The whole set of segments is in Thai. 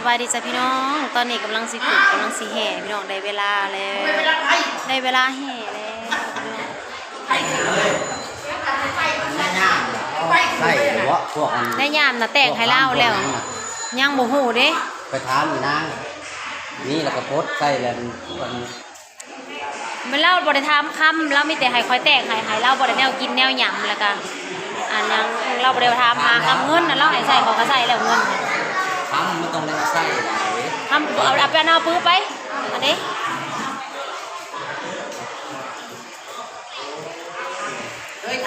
บายดีจ้ะพี่น้องตอนนี้กำลังสิขุดกำลังสิแห่พี่น้องได้เวลาแล้วได้เวลาแห่แล้วใช่เพราะพวกอันได้ยามน่ะแต่งให้เล่าแล้วยังบ่ฮู้เด้ไปถามนี่นางนี่แล้วก็โพสใส่แล้วมันเล่าบ่ได้ถามคำเรามีแต่ให้คอยแต่งให้เล่าบ่ได้แนวกินแนวหยังแล้วก็อันยังเราบ่ได้ถามหาคำเงินน่ะเราให้ใส่เขาก็ใส่แล้วเงินทำมันต้องได้ใส่ทำเอาไปเอาปื้อไปอันนี้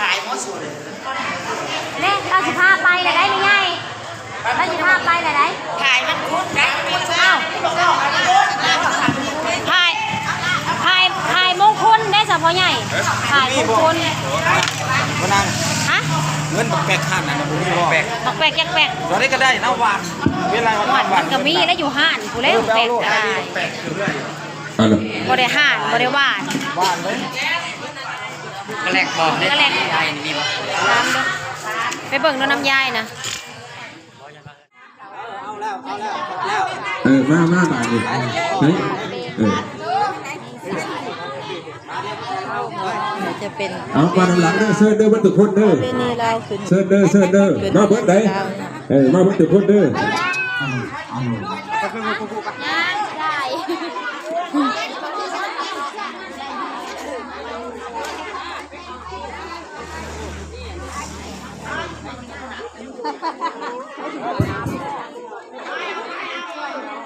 ถ่ายมอสเลยเล่เราสิพาไปเลยได้ไม่ง่ายเราสิพาไปเลยได้ถ่ายมันคุ้นได้อ้าวถ่ายมงคลได้สะพอใหญ่ถ่ายมงคลมานั่งฮะเงินบักแปกขันนะบุรีบักแปกแปกตอนนี้ก็ได้นะวันเวลาวันมันก็มีแล้วอยู่ห่านกูเล่นแปกได้บ่ได้ห่านบ่ได้หวานเลยกระแลกบอกกระแลกยายนี่มีบ่ตามด้วยไปเบิ่งดูน้ำยายนะมาบาดนี่เฮ้ยจะเป็นเอามาหลังเด้อเซิร์เด้อมันทุกคนเด้อเซิร์เด้อมาเบิดได้มาเบิดทุกคนเด้อ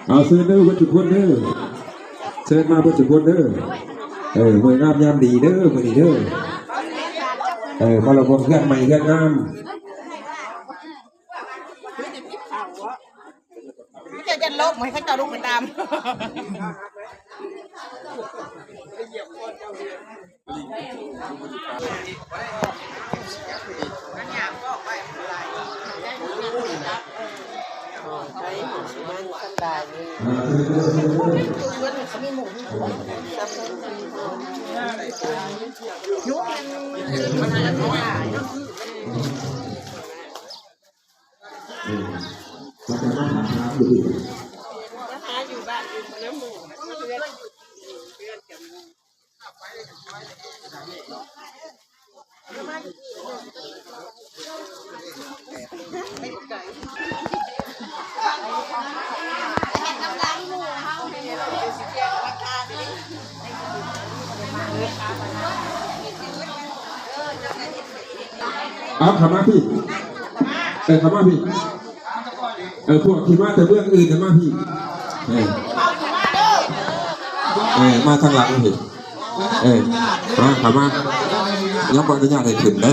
เอาเซิร์เด้อมันทุกคนเด้อเซิร์มาเบิดทุกคนเด้อมืองามยามดีเด้อมือดีเด้อมาลงเพื่อนใหม่เพื่อนงามจะลบไหมเขาจะลุกไปตามเอาขามาพี่ขามาพี่พวกที่มาแต่เบื้องอื่นขามาพี่มาทางหลังพี่มาขามาย้ำบอลได้ยากให้ขึ้นได้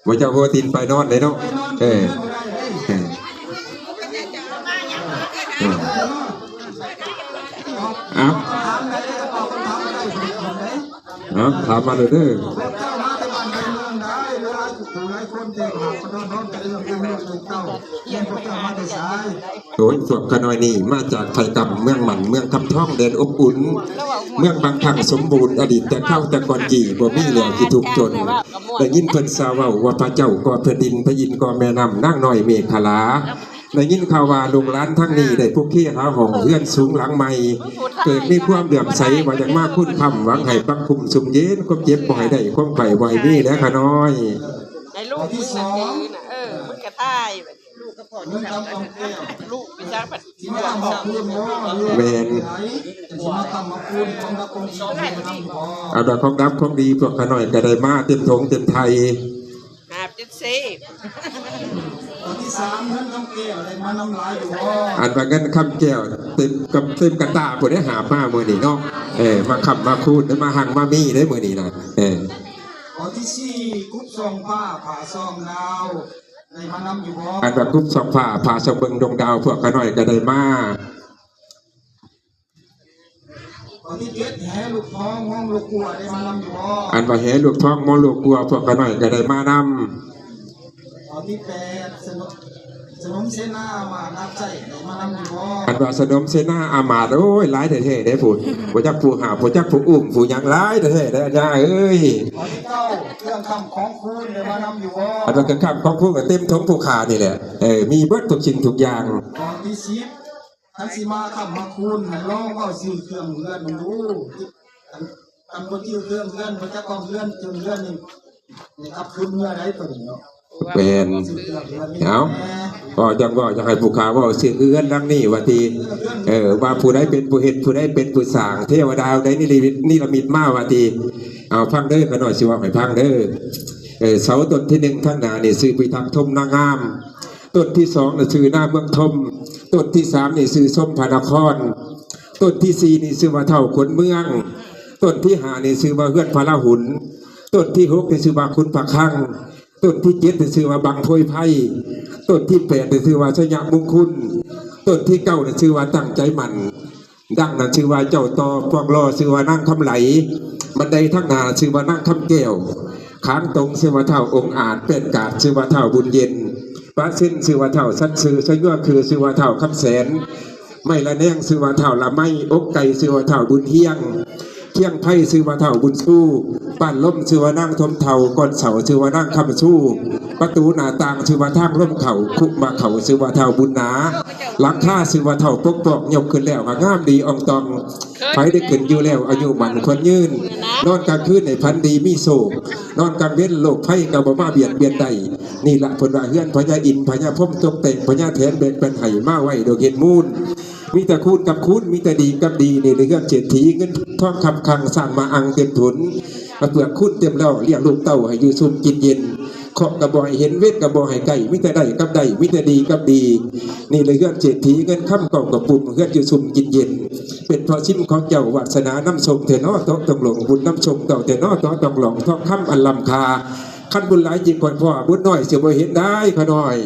ว่าจะโหตินไปนอนได้เนาะถามมาเลยเด้อโดยส่วนขน้อยนี่มาจากไทยกำเมืองหมันเมืองคำท่องเด่นอบอุ่นเมืองบางครั้งสมบูรณ์อดีตแต่เข้าแต่ก่อนกี่บ่มีเหลือที่ถูกจนได้ยินเพิ่นสาวว่าพระเจ้าก่อแผ่นดินพระอินทร์ก่อแม่น้ำนั่งน้อยเมฆลาได้ยินข่าวว่าลุงร้านทั้งนี้ได้พวกขี้หาห้องเฮือนสูงหลังใหม่เกิดมีความเดือดใสว่าอย่างมากคุ้นคำหวังให้บังคุมสุ่มเย็นความเจ็บบ่อยได้ความไข่บ่อยนี่แล้วขน้อยในลูกมึงนั่นเองนะมึงกระต่ายลูกกระพอนี่ลูกเป็นจ้างปัดที่ว่าแมนเอาดอกของดับของดีพวกขน้อยก็ได้มาเต็มทงเต็มไทยหาบจะเซ่ที่3เงินคำแก้วอะไรมาน้ำลายอยู่อันว่าเงินคำแก้วเต็มกระตาผู้ได้หาป้ามือนี่เนาะมาขับมาคูดมาหังมามีได้มือนี่นะที่4กุ๊บซองผ้าผ่าซองดาวในมานำอยู่บ่อันว่ากุ๊บซองผ้าผ่าซองเบิงดวงดาวพวกกันหน่อยก็ได้มาที่7แห่ลูกท้องห้องลูกกัวได้มานำอยู่บ่อันว่าแห่ลูกท้องมองลูกกัวพวกกันหน่อยก็ได้มานำที่8 สนมเสนามานับใจได้มานำอยู่บ่ อันว่าสนมเสนาอามาตย์โอ้ยหลายแท้ๆได้พูดบ่จักผู้หาบ่จักผู้อุ้มผู้หยังหลายแท้ๆได้อาจารย์เอ้ย ขอที่เก้าเครื่องคำของคุณได้มานำอยู่บ่ อันว่ากันคำของผู้ก็เต็มท้องผู้ขานี่แหละมีเบิดทุกสิ่งทุกอย่าง ขอที่สิบท่านสิมาคำมาคุณให้ลองเอาสิ่งเครื่องเรือนมันดูอันคนที่เครื่องเรือนบ่จักของเรือนจึงเรือนนี่ครับคืนเมื่อใดตัวนี้เนาะ แม่นเอาก็จังว่าจะให้ผู้ขาว่าเสียงเอื้อนดังนี้ว่าทีว่าผู้ใดเป็นผู้เฮ็ดผู้ใดเป็นผู้สร้างเทวดาใดนี่ละมิตมาว่าทีเอาฟังเด้อกันหน่อยสิว่าให้ฟังเด้อเสาต้นที่1ข้างหน้านี่ชื่อพิทักษ์ธมนางามต้นที่2น่ะชื่อหน้าเมืองธมต้นที่3นี่ชื่อส้มพระนครต้นที่4นี่ชื่อว่าเท่าขนเมืองต้นที่5นี่ชื่อว่าเฮือนพระราหุลต้นที่6นี่ชื่อว่าคุณพระคั่งต้นที่7นี่ชื่อว่าบังโพยไผ่ต้นที่8นี่ชื่อว่าชยมงคลต้นที่9นี่ชื่อว่าตั้งใจมั่นดังนั้นชื่อว่าเจ้าตอพวกรอชื่อว่านั่งคำไหลบันไดทั้งหน้าชื่อว่านั่งคำแก้วข้างตรงชื่อว่าเท่าองค์อาจเป็นกาดชื่อว่าเท่าบุญเย็นพระสิ้นชื่อว่าเท่าสัตซื่อชยั่วคือชื่อว่าเท่าคำแสนไม่ละแนงชื่อว่าเท่าละไม่อกไก่ชื่อว่าเท่าบุญเฮียงเที่ยงไพ่ชื่อว่าเท่าบุญสู้ป้านล้มชื่อว่านั่งทมเท่าก้อนเสาชื่อว่านั่งคำสู้ประตูหน้าต่างชื่อว่าทางล้มเข่าคุกมาเข่าชื่อว่าเท่าบุญหนาหลังค่าชื่อว่าเท่าปกปอกยกขึ้นแล้วงามดีอองตองไฟได้ขึ้นอยู่แล้วอายุมันคนยืนนอนกลางคืนในพันดีมีโศกนอนกลางเว้นโลกไพ่กับบ่มาเบียดใดนี่ละผลว่าเฮือนพญาอินพญาพ่มตกแต่งพญาแทนเป็นไห่มาไว้โดยเห็นมูลมีแต่คูณกับคูณมีแต่ดีกับดีในเรื่องเศรษฐีเงินทองคำคังสร้างมาอังเต็มถุนมาเปลือกคูณเต็มแล้วเรียกลูกเต้าให้อยู่ซุ่มกินเย็นเคาะกระบอกให้เห็นเวทกระบอกให้ไก่มิแต่ได้กับได้มิแต่ดีกับดีนี่เลยเรื่องเศรษฐีเงินค่ำกองกับปุ่มเพื่อนอยู่ซุ่มกินเย็นเป็นเพราะชิมของเจ้าวาสนาน้ำชมเทนอต้องต้องหลงบุญน้ำชมเต่าเทนอต้องต้องหลงทองคำอันลำคาขั้นบุญหลายจริงก่อนพ่อบุญน้อยเสียบ่เห็นได้ขน้อย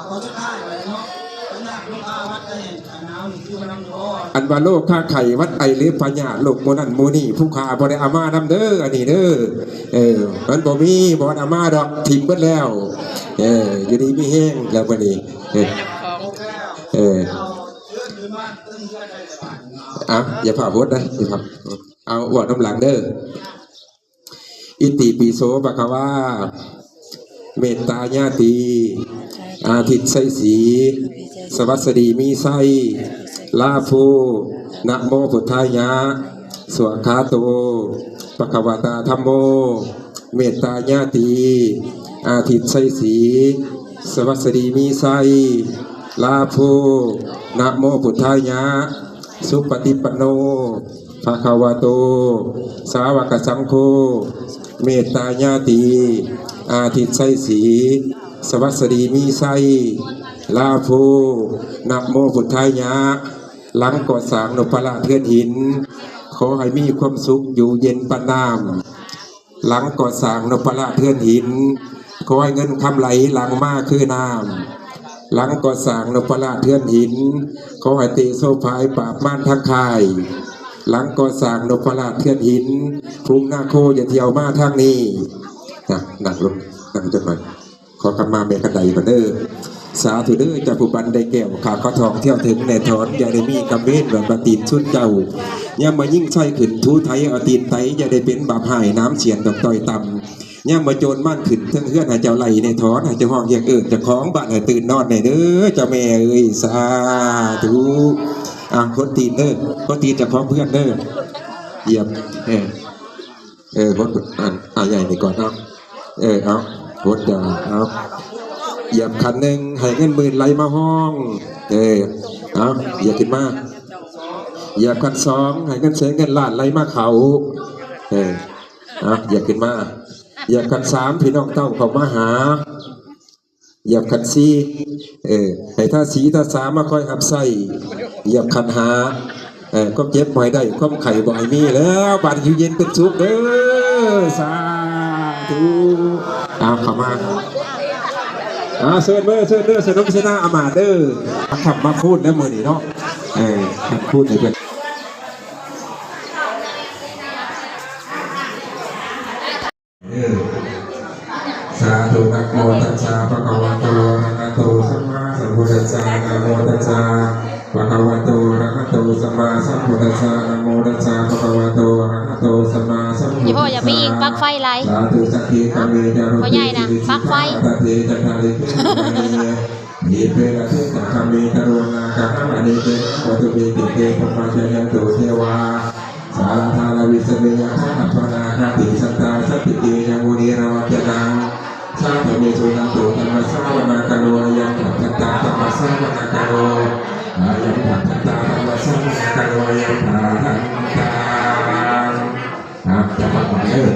ขอสุดท้ายเลยเนาะพญาลูกอาวัดได้หนาวนี่คือมานำอยู่บ่ อันว่าโลกข้าไข่วัดไอหรือพญาโลกโมนันโมนี่ผู้ขาบ่ได้อามานํเด้ออันนี้เด้อมันบ่มีบ่อามาดอกทิ่มเบิดแล้วอยู่ดีมีแห้งแล้วบัดนี้อย่าผ่าพดนะอย่าผ่าเอาวอดน้ำหลังเด้ออิติปิโสภะคะวาเมตตาญาติอาทิตย์ไสสีสวัสดีมีไสลาโภนะโมพุทธายะสวากขาโตภควตาธัมโมเมตตาญาติอาทิตย์ไสสีสวัสดีมีไสลาโภนะโมพุทธายะสุปฏิปันโนภควโตสาวกสังโฆเมตตาญาติอาทิตย์ไสสีสวัสดีมีไสลาโภนะโมพุทธายะหลังก่อสร้างนพราชเทือนหินขอให้มีความสุขอยู่เย็นปานน้ำหลังก่อสร้างนพราชเทือนหินขอให้เงินคำไหลหลังมาคือน้ำหลังก่อสร้างนพราชเทือนหินขอให้เตโซภายปราบม่านทักคายหลังก่อสร้างนพราชเทือนหินภูมินาโคอย่าเที่ยวมาทางนี้นั่งลงนั่งจังหน่อยขอกำมาเมกันใดก่อนเด้อสาธุเด้อจากผู้บันได้แก้วขาข้าทองเที่ยวถึงในถอนอย่าได้มีกำเวทแบบปฏินชุดเจ้าย่ามายิ่งใส่ขึ้นทูไทยเอาตีนไตอย่าได้เป็นบาปหายน้ำเฉียนดอกต่อยต่ำย่ามาโจรมั่นขึ้นเพื่อนเพื่อนหาเจ้าไหลในถอนหาเจ้าห้องอย่างอื่นจะคล้องบ้านให้ตื่นนอนในเด้อเจ้าแม่เอ้ยสาธุคนตีนเด้อคนตีนจะคล้องเพื่อนเด้อเยี่ยมคนใหญ่นี่ก่อนเอาคนจะเอาเหยียบขันหนึ่งให้เงินหมื่นไหลมาห้องเอาอย่าขึ้นมาเหยียบขันสองให้เงินเสียเงินล้านไหลมาเขาอย่าขึ้นมาเหยียบขันสามพี่น้องเต้าเขามาหาเหยียบขันสี่ให้ท่าสีท่าสามมาคอยหับใส่เหยียบขันหาก็เจ็บหอยได้ความไข่บ่อยมีแล้วบาดอยู่เย็นเป็นสุขเด้อสาธุเข้ามาเชิญเด้อสนุกสนานอามาเด้อขับมาพูดแล้วมือนี่เนาะพูดให้เป็นสาธุนะโมตัสสะภะคะวะโตอะระหะโต ตัสสะภะคะวะโตอะระหะโตสัมมาสัมพุทธัสสะนะโมตัสสะภะคะวะโตอะระหะโตสัมมาสัมพุทธัสสะ พี่พ่ออย่าไปยิงปลั๊กไฟไร สาธุสักขีพระเมจารุ พ่อใหญ่นะปลั๊กไฟ ตะเทจันทาริเกยิเประเทจักขเมตโรนาคาอเนเกวัตุเมติเกปมาจยันตุเทวาสาธาลวิสเมยะขัพนาคติสัตตาสัพพิเตยังมุนีรวัจนังสาธุเมสุนันตุธรรมสาวนาคโนยังขัตตาธรรมสาวนาคโนอายังขัตตาธรรมสาวนาคโนยังขัตตาครับจะฟังก่อนเลย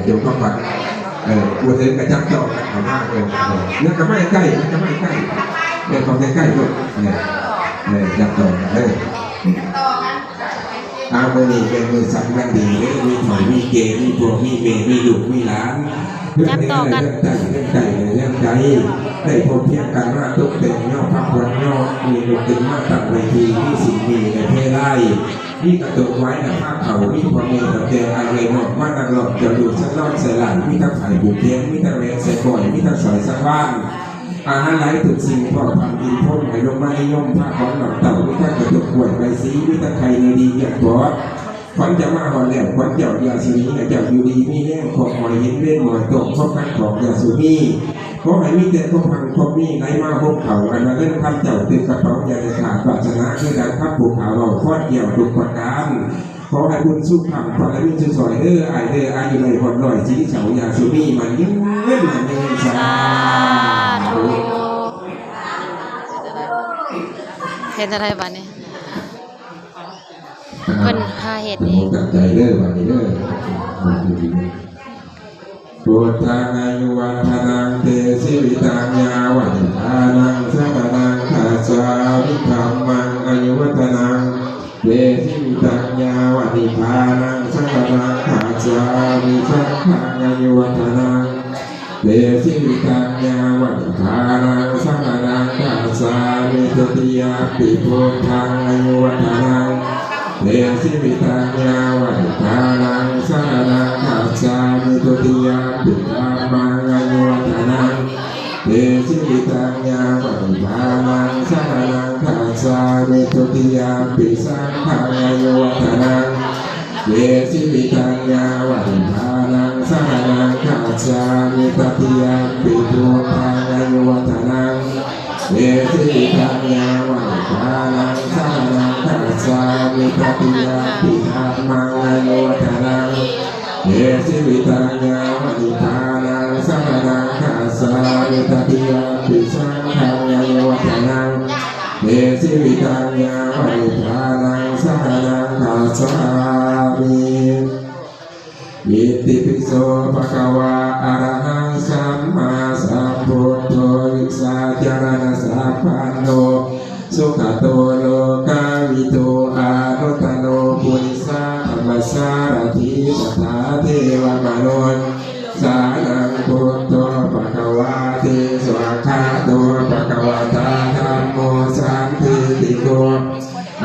โยมก็ฟังกูเห็นกระจับจ่อกันเอามากเลยเนี่ยก็ไม่ใกล้เนี่ยก็ไม่ใกล้เนี่ยของใกล้ๆด้วยเนี่ยจับจ่อเลยเอาไปนี่เป็นมือสักนันดีมีหอยมีเกย์มีพวกมีเมย์มีลูกมีหลานจับต่อกันเรื่องใจเรื่องใจได้พบเพียงกันว่าตุ๊กเต็มย่อพักวันย่อมีลูกตึงมาตัดเวทีที่สิ่งมีในเพลไล่นี่กระตุกไว้ในภาคเขานี่พอมีแต่เจออะไรหมดมาตัดหลอกจะดูสักรอบใส่หลังมีทั้งไข่บุกเทียมมีทั้งเรนใส่ก่อยมีทั้งสอยสักบ้านอาหารไหลถูกสิ่งพอทำกินพ่นไหลลงมาในย่อมผ้าของหลับเต่ามีทั้งกระตุกป่วยไปซีมีทั้งไข่ในดีอย่างบอสขวัญจะมาหอนแล้วขวัญเจ้ายาสุนีเจ้าอยู่ดีมีแน่ของหอยเห็นเล่นหอยตกพบกันของยาสุนีเพราะให้มีแต่พวกพังพวกมีไหลมาพวกเขาอันนั้นเล่นคำเจ้าติดกระเป๋ายาในขาดปราชนะคือการพับผูกขาวเราทอดเกี่ยวถูกประการขอให้บุญสู้คำขอให้บุญสู้สอยไออยู่ในหอดลอยสีเฉายาสุนีมันยิ่งเล่นมันยิ่งสาธุเห็นอะไรบ้างเนี่ยเป็นหาเหตุเอง ตั้งใจเด้อวันนี้เด้อพุทธังอายุวัฒนังเตสิวิตังยาวันทานังสัมนังคาสาวิธรรมังอายุวัฒนังเตสิวิตังยาวันทานังสัมนังคาสาวิสังฆังอายุวัฒนังเตสิวิตังยาวันทานังสัมนังคาสาวิตุติยาปิพุทธังอายุวัฒนังเดสิวิตังยาวัฏฐานังสารนังขัจฉามิตุติยามปิธัมมังอายุวัฒนังเดสิวิตังยาวัฏฐานังสารนังขัจฉามิตุติยามปิสังฆังอายุวัฒนังเดสิวิตังยาวัฏฐานังสารนังขัจฉามิตุติยามปิพุทธังอายุวัฒนังเดสิวิตังยาวัฏฐานังสารนังขัจฉามิตุติยามปิธัมมังอายุวัฒนังเดสิวิตังยาวัฏฐานังสารนังขัจฉามิตุติยามปิสังฆังอายุวัฒนังเดสิวิตังยาวัฏฐานังสารนังขัจฉามิอิติปิโสภะคะวะอะระหังสัมมาสัมพุทโธวิสาจารณสัพพันโนสุขโตโลกาวิโตอานุตโนปุริสาธรรมสารถิสัทธาเทวมนุษย์สานังพุทโธภะคะวะเทสวะคาโตภะคะวะตาธัมโมสันติติโก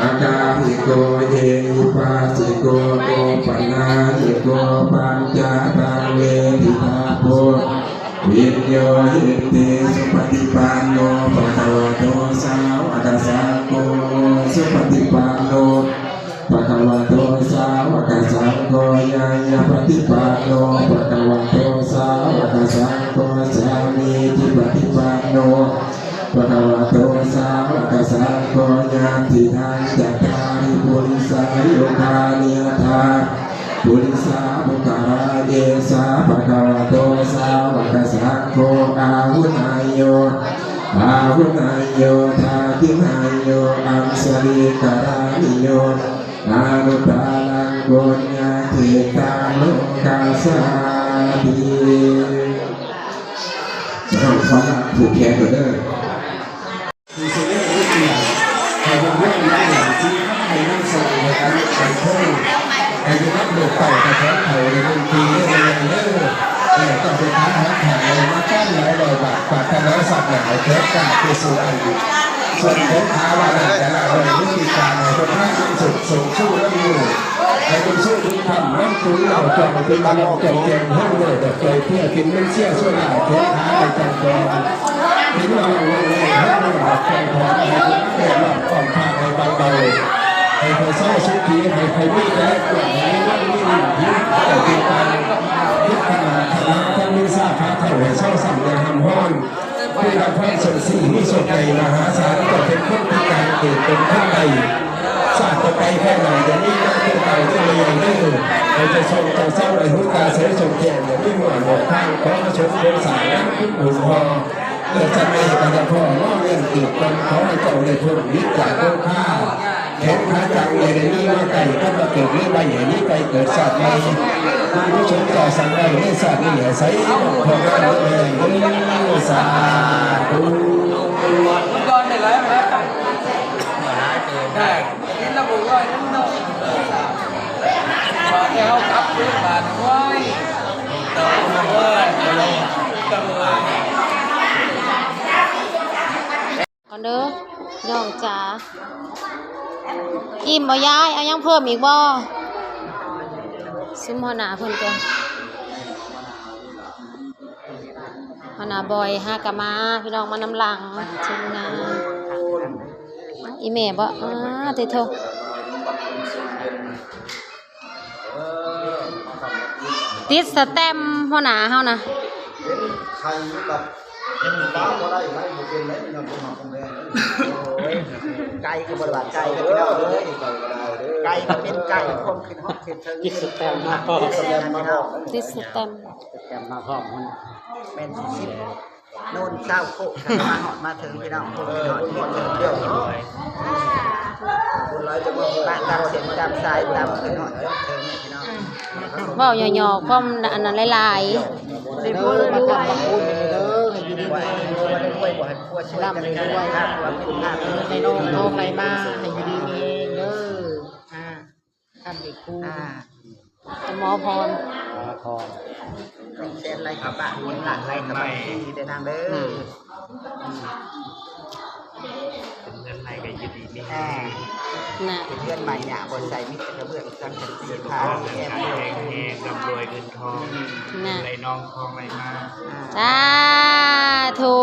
อากาหิโกเยหิปัสสิโกโกปัญญาหิโกปัญจตังเวทิตาโพวิญโยหิติสุปฏิปันโนภะคะวะโตสาวกสังโฆสุปฏิปันโนภะคะวะโตสาวกสังโฆญาญาปฏิปันโนภะคะวะโตสาวกสังโฆสามีจิปฏิปันโนภะคะวะโตสาวกสังโฆญาติทังจัตตาริปุริสายุคานิยถาปุริสาภุการะเยสาภะคะวะโตสาวกสังโฆอาหุนายโยทาทินายโยอัมสริการานิโยอานุตาลังโกญญาเทตาโลกาสาติสำหรับความผูกแขนกันเด้อมีส่วนเรื่องที่เกี่ยวกับเรื่องได้อย่างที่ใครนั่งส่งนะครับใครเพิ่มใครจะรับโดดเต่าแต่แท้เขาในบางทีเนี่ยต้องเป็นท้าหาขายมากั้นหลายร้อยบาทฝากกันแล้วสัตว์หลายเทปกาคือส่วนอายุส่วนของท้าว่าแต่ละวันวิธีการในคนท่าสุดส่งสู้แล้วอยู่ในคนสู้ทุกคำนั่งตุ้ยเราจองเป็นบางเราแก่งให้เลยแต่เคยเพื่อกินไม่เชี่ยช่วยหลายเทปท้าในจังแกง เป็นเราให้เราแข่งขันให้เราก่อนทางให้เบาๆให้ใครเศร้าสุขีให้ใครไม่ได้กลัวให้ไม่ได้ยิ้มให้เป็นการยึดขนาดขนาดทั้งมีซาพาเท่าให้เศร้าสั่งในหำห้อนผู้รับพระสนสีมีส่วนใหญ่มหาศาลก็เป็นคนพิการเกิดเป็นคนใดศาสตร์ต่อไปแค่ไหนจะนี่ก็เป็นเก่าจะเลยอย่างนี้เราจะชมจะเศร้าในหุ่นตาเสียชมแก่อย่างนี้หน่วยหมดข้างขอมาชมเป็นสายน้ำขึ้นบุญพอเกิดจะไม่กันจะพ่อว่าเรื่องติดกันเขาให้เจ้าในคนวิจารณ์ต้นข้าแขนขาจังในนี้ว่าไก่ก็มาเกิดเรื่องใบใหญ่นี้ไปเกิดศาสตร์ใหม่ผู้ชมต่อสั่งได้ในศาสตร์นี้อย่าใส่พองานเลยนี่ศาสตร์ ก่อนได้หลายแล้วได้กินแล้วบุกร้อยนั่นเนาะมาแก้วกับเรื่องบาดไว้ก่อนเด้อน้องจ๋าอิ่มบ่ยายเอายังเพิ่มอีกบ่ซุมหัวหน้าเพิ่นก็หัวหน้าบอยฮากะมาพี่น้องมานำหลังทีมงานอีแม่บ่ติโทติดสแตมป์หัวหน้าเฮานะ ใครกับป้าก็ได้ไหมบุเป็นไหมนำตัวมาคนแรกไก่กับบาดไก่ก็ได้เลยไก่ก็เป็นไก่คนขึ้นห้องขึ้นติดสแตมป์มาติดสแตมป์มาห้อง ติดสแตมป์ แตมป์มาห้องมันเป็นสิบโน่นเจ้าโคมาหอดมาถึงพี่น้องคนหอดหมดเดียวคนร้ายจะมาบ้านตามเสียงตามสายตามขึ้นหอดถึงพี่น้อง เว้าหยอกๆความอันนั้นหลาย สิพูดมาทำมาพูดไปเลยให้ยินดีให้ด้วยได้ด้วยบ่ให้พวกช่วยกันด้วยครับว่าเป็นภาพในโลกโลกไหนมาให้ยินดีเองเด้อท่านเด็กครู ๆหมอพร เช่นไรครับบ้านบุญหลังไรครับที่ได้นางเด้อเป็นเงินไรก็ยินดีมีแน่เพื่อนใหม่เนี่ยบนใจมิตรกระเบื้องสังกัดสีพาแง่แง่ร่ำรวยเงินทองไรน้องทองไรมา สาธุ